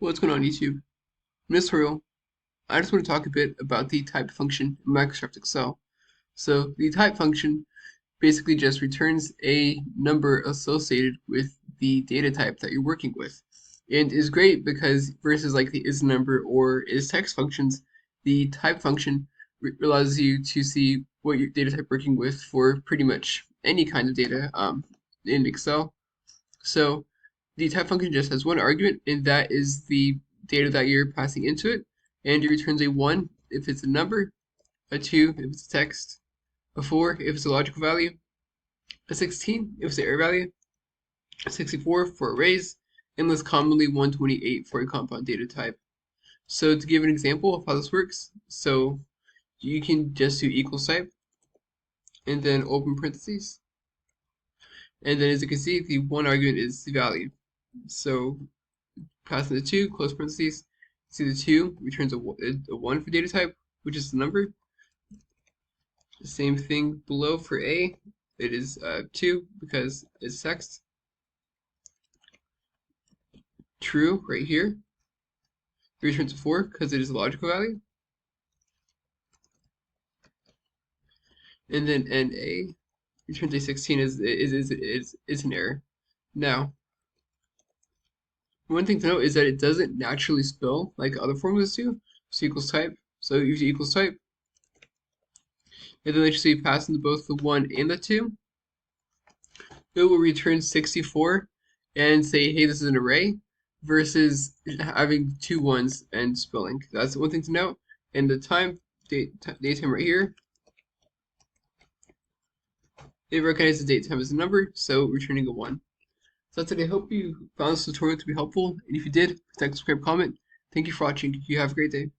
What's going on YouTube? In this tutorial, I just want to talk a bit about the type function in Microsoft Excel. So the type function basically just returns a number associated with the data type that you're working with. And is great because versus like the is number or is text functions, the type function allows you to see what your data type working with for pretty much any kind of data in Excel. So the type function just has one argument, and that is the data that you're passing into it, and it returns a 1 if it's a number, a 2 if it's a text, a 4 if it's a logical value, a 16 if it's an array value, a 64 for arrays, and less commonly 128 for a compound data type. So to give an example of how this works, so you can just do equals type, and then open parentheses, and then as you can see, the one argument is the value. So passing the 2, close parentheses, see the 2 returns a 1 for data type, which is the number. The same thing below for A, it is 2 because it's text. True right here, it returns a 4 because it is a logical value. And then NA returns a 16 is an error. Now, one thing to note is that it doesn't naturally spell like other formulas do. So equals type. So use equals type. And then let's see passing both the 1 and the 2. It will return 64 and say, hey, this is an array, versus having 2 1s and spelling. That's one thing to note. And the time, date time right here, it recognizes date time as a number, so returning a 1. So that's it. I hope you found this tutorial to be helpful, and if you did, please like, subscribe, comment. Thank you for watching. You have a great day.